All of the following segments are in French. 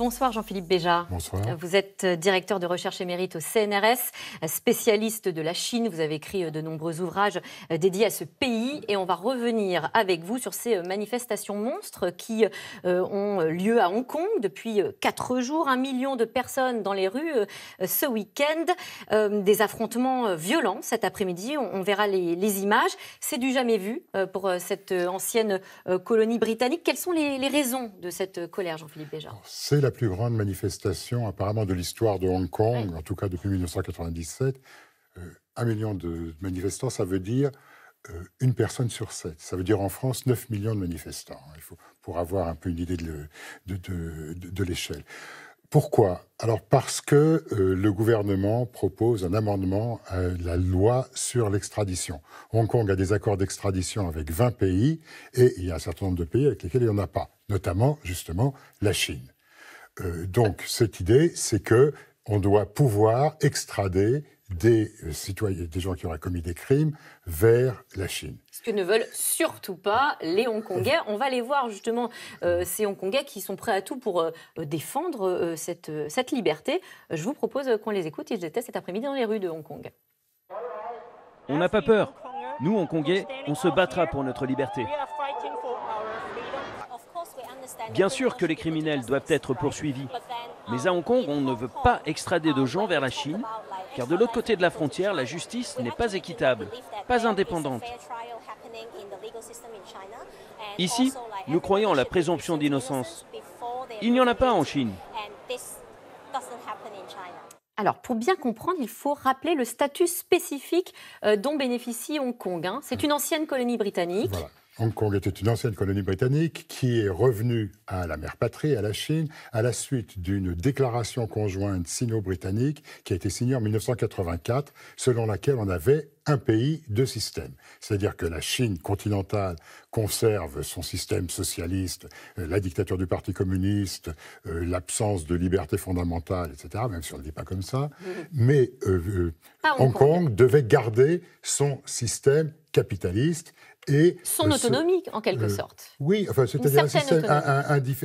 Bonsoir Jean-Philippe Béjart. Bonsoir. Vous êtes directeur de recherche émérite au CNRS, spécialiste de la Chine. Vous avez écrit de nombreux ouvrages dédiés à ce pays et on va revenir avec vous sur ces manifestations monstres qui ont lieu à Hong Kong depuis 4 jours. 1 million de personnes dans les rues ce week-end. Des affrontements violents cet après-midi. On verra les images. C'est du jamais vu pour cette ancienne colonie britannique. Quelles sont les raisons de cette colère, Jean-Philippe Béjart ? C'est la plus grande manifestation apparemment de l'histoire de Hong Kong, en tout cas depuis 1997. 1 million de manifestants, ça veut dire une personne sur 7. Ça veut dire en France 9 millions de manifestants. Il faut, pour avoir un peu une idée de l'échelle. Pourquoi ? Alors parce que le gouvernement propose un amendement à la loi sur l'extradition. Hong Kong a des accords d'extradition avec 20 pays et il y a un certain nombre de pays avec lesquels il n'y en a pas, notamment justement la Chine. Donc cette idée, c'est qu'on doit pouvoir extrader des citoyens, des gens qui auraient commis des crimes vers la Chine. Ce que ne veulent surtout pas les Hongkongais. On va les voir justement, ces Hongkongais qui sont prêts à tout pour défendre cette liberté. Je vous propose qu'on les écoute. Ils étaient cet après-midi dans les rues de Hong Kong. On n'a pas peur. Nous, Hongkongais, on se battra pour notre liberté. Bien sûr que les criminels doivent être poursuivis. Mais à Hong Kong, on ne veut pas extrader de gens vers la Chine, car de l'autre côté de la frontière, la justice n'est pas équitable, pas indépendante. Ici, nous croyons en la présomption d'innocence. Il n'y en a pas en Chine. Alors, pour bien comprendre, il faut rappeler le statut spécifique dont bénéficie Hong Kong. C'est une ancienne colonie britannique. Voilà. Hong Kong était une ancienne colonie britannique qui est revenue à la mère patrie, à la Chine, à la suite d'une déclaration conjointe sino-britannique qui a été signée en 1984, selon laquelle on avait un pays, deux systèmes. C'est-à-dire que la Chine continentale conserve son système socialiste, la dictature du Parti communiste, l'absence de liberté fondamentale, etc., même si on ne le dit pas comme ça. Mais Hong Kong devait garder son système capitaliste et son autonomie, en quelque sorte. Oui, enfin, c'est-à-dire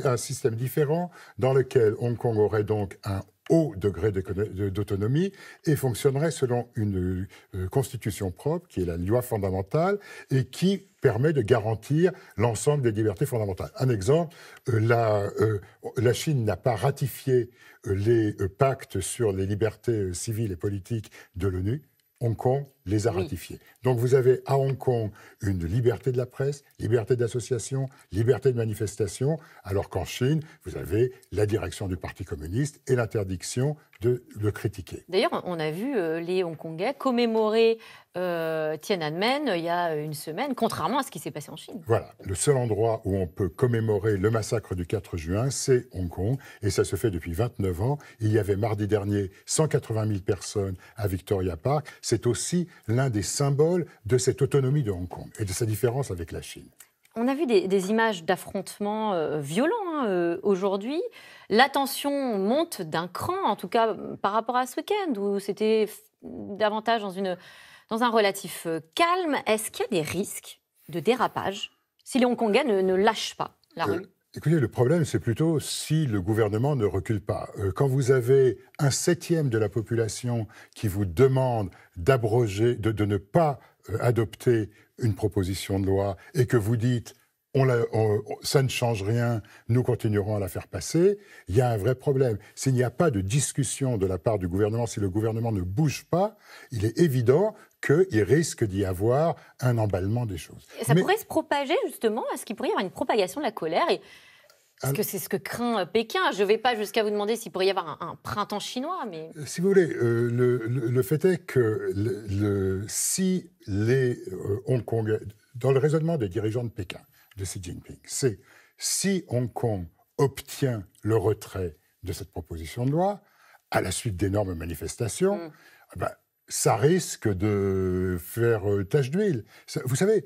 un système différent dans lequel Hong Kong aurait donc un haut degré d'autonomie et fonctionnerait selon une constitution propre, qui est la loi fondamentale, et qui permet de garantir l'ensemble des libertés fondamentales. Un exemple, la Chine n'a pas ratifié les pactes sur les libertés civiles et politiques de l'ONU. Hong Kong les a ratifiés. Donc vous avez à Hong Kong une liberté de la presse, liberté d'association, liberté de manifestation, alors qu'en Chine, vous avez la direction du Parti communiste et l'interdiction de le critiquer. D'ailleurs, on a vu les Hongkongais commémorer Tiananmen il y a une semaine, contrairement à ce qui s'est passé en Chine. Voilà. Le seul endroit où on peut commémorer le massacre du 4 juin, c'est Hong Kong, et ça se fait depuis 29 ans. Il y avait mardi dernier 180 000 personnes à Victoria Park. C'est aussi l'un des symboles de cette autonomie de Hong Kong et de sa différence avec la Chine. On a vu des images d'affrontements violents aujourd'hui. La tension monte d'un cran, en tout cas par rapport à ce week-end, où c'était davantage dans un relatif calme. Est-ce qu'il y a des risques de dérapage si les Hongkongais ne lâchent pas la rue ? Écoutez, le problème, c'est plutôt si le gouvernement ne recule pas. Quand vous avez 1/7 de la population qui vous demande d'abroger, de ne pas adopter une proposition de loi, et que vous dites ça ne change rien, nous continuerons à la faire passer, il y a un vrai problème. S'il n'y a pas de discussion de la part du gouvernement, si le gouvernement ne bouge pas, il est évident qu'il risque d'y avoir un emballement des choses. Et ça pourrait se propager, justement. Est-ce qu'il pourrait y avoir une propagation de la colère Parce que c'est ce que craint Pékin. Je ne vais pas jusqu'à vous demander s'il pourrait y avoir un printemps chinois, mais... Si vous voulez, le fait est que si les Hongkongais, dans le raisonnement des dirigeants de Pékin, de Xi Jinping, c'est si Hong Kong obtient le retrait de cette proposition de loi, à la suite d'énormes manifestations, ça risque de faire tache d'huile. Vous savez,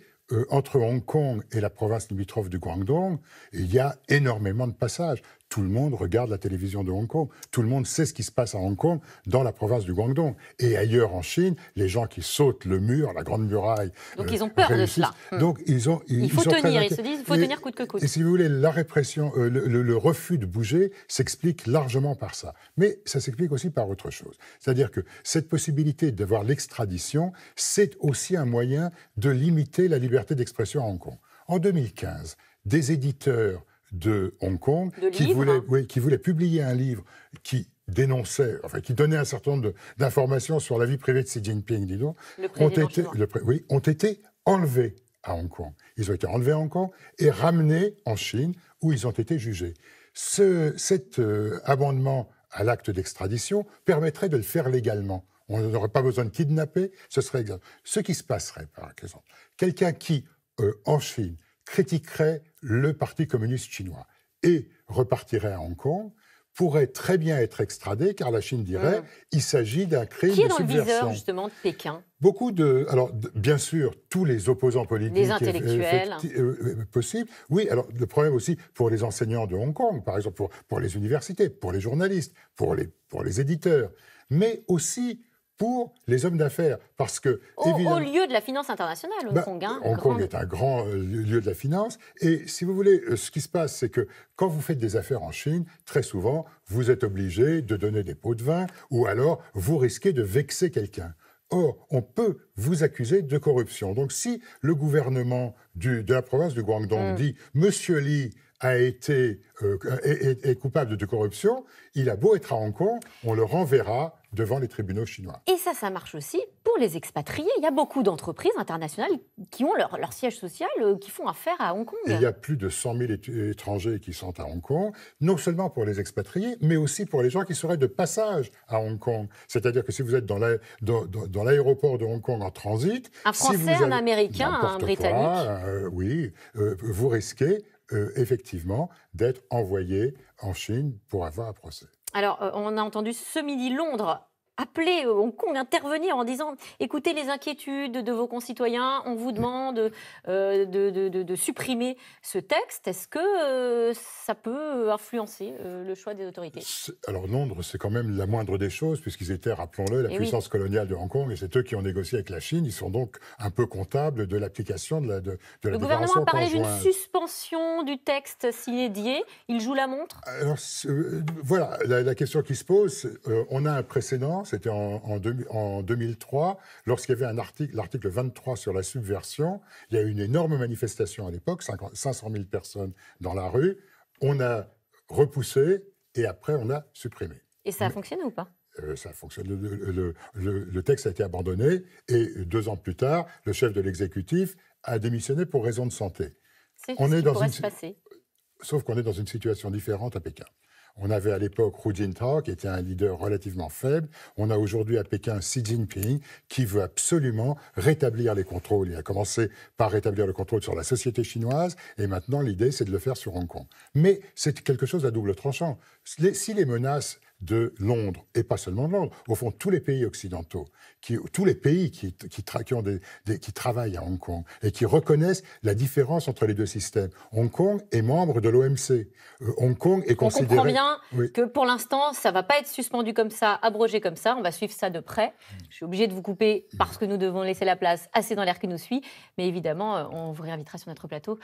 entre Hong Kong et la province limitrophe du Guangdong, il y a énormément de passages. tout le monde regarde la télévision de Hong Kong. Tout le monde sait ce qui se passe à Hong Kong, dans la province du Guangdong. Et ailleurs en Chine, les gens qui sautent le mur, la Grande Muraille. Donc ils ont peur de cela. Donc il faut tenir, ils se disent, il faut tenir coûte que coûte. Et si vous voulez, la répression, le refus de bouger s'explique largement par ça. Mais ça s'explique aussi par autre chose. C'est-à-dire que cette possibilité d'avoir l'extradition, c'est aussi un moyen de limiter la liberté d'expression à Hong Kong. En 2015, des éditeurs de Hong Kong qui voulaient publier un livre qui dénonçait, enfin qui donnait un certain nombre d'informations sur la vie privée de Xi Jinping, disons, ont été enlevés à Hong Kong. Ils ont été enlevés à Hong Kong et ramenés en Chine, où ils ont été jugés. Cet amendement à l'acte d'extradition permettrait de le faire légalement. On n'aurait pas besoin de kidnapper, ce serait exact. Ce qui se passerait, par exemple, quelqu'un qui, en Chine, critiquerait le Parti communiste chinois et repartirait à Hong Kong, pourrait très bien être extradé, car la Chine dirait il s'agit d'un crime de subversion. Qui est dans le viseur, justement, de Pékin ? Alors, bien sûr, tous les opposants politiques. Les intellectuels. Possibles. Oui, alors le problème aussi pour les enseignants de Hong Kong, par exemple, pour les universités, pour les journalistes, pour les éditeurs, mais aussi pour les hommes d'affaires, parce que... Au lieu de la finance internationale, Hong Kong. Hong Kong est un grand lieu de la finance, et si vous voulez, ce qui se passe, c'est que quand vous faites des affaires en Chine, très souvent, vous êtes obligé de donner des pots de vin, ou alors vous risquez de vexer quelqu'un. Or, on peut vous accuser de corruption. Donc si le gouvernement de la province du Guangdong dit « Monsieur Li est coupable de corruption », il a beau être à Hong Kong, on le renverra devant les tribunaux chinois. Et ça marche aussi pour les expatriés. Il y a beaucoup d'entreprises internationales qui ont leur siège social, qui font affaire à Hong Kong. Et il y a plus de 100 000 étrangers qui sont à Hong Kong, non seulement pour les expatriés, mais aussi pour les gens qui seraient de passage à Hong Kong. C'est-à-dire que si vous êtes dans l'aéroport de Hong Kong en transit... Un Français, un Américain, un Britannique. Vous risquez effectivement d'être envoyé en Chine pour avoir un procès. Alors, on a entendu ce midi Londres appeler Hong Kong, intervenir en disant « Écoutez les inquiétudes de vos concitoyens, on vous demande de supprimer ce texte ». Est-ce que ça peut influencer le choix des autorités ? Alors Londres, c'est quand même la moindre des choses, puisqu'ils étaient, rappelons-le, la puissance coloniale de Hong Kong, et c'est eux qui ont négocié avec la Chine. Ils sont donc un peu comptables de l'application de la déclaration conjointe. Le gouvernement a parlé d'une suspension du texte sine die. Il joue la montre ? Alors, voilà, la question qui se pose, on a un précédent. C'était en 2003, lorsqu'il y avait l'article 23 sur la subversion. Il y a eu une énorme manifestation à l'époque, 500 000 personnes dans la rue. On a repoussé et après on a supprimé. Et ça a fonctionné ou pas ? Ça a fonctionné. Le texte a été abandonné et 2 ans plus tard, le chef de l'exécutif a démissionné pour raison de santé. C'est ce qui pourrait se passer. Sauf qu'on est dans une situation différente à Pékin. On avait à l'époque Hu Jintao, qui était un leader relativement faible. On a aujourd'hui à Pékin Xi Jinping, qui veut absolument rétablir les contrôles. Il a commencé par rétablir le contrôle sur la société chinoise, et maintenant l'idée, c'est de le faire sur Hong Kong. Mais c'est quelque chose à double tranchant. Si les menaces de Londres, et pas seulement de Londres, au fond, tous les pays occidentaux, tous les pays qui travaillent à Hong Kong et qui reconnaissent la différence entre les deux systèmes. Hong Kong est membre de l'OMC. Hong Kong est considéré... On comprend bien que pour l'instant, ça ne va pas être suspendu comme ça, abrogé comme ça. On va suivre ça de près. Je suis obligée de vous couper parce que nous devons laisser la place à C'est dans l'air qui nous suit. Mais évidemment, on vous réinvitera sur notre plateau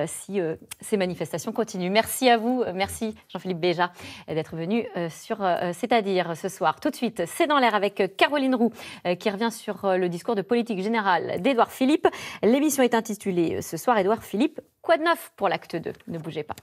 si ces manifestations continuent. Merci à vous. Merci Jean-Philippe Béja d'être venu sur C'est-à-dire ce soir. Tout de suite, C'est dans l'air avec Caroline Roux qui revient sur le discours de politique générale d'Édouard Philippe. L'émission est intitulée ce soir Édouard Philippe, quoi de neuf pour l'acte 2 ? Ne bougez pas.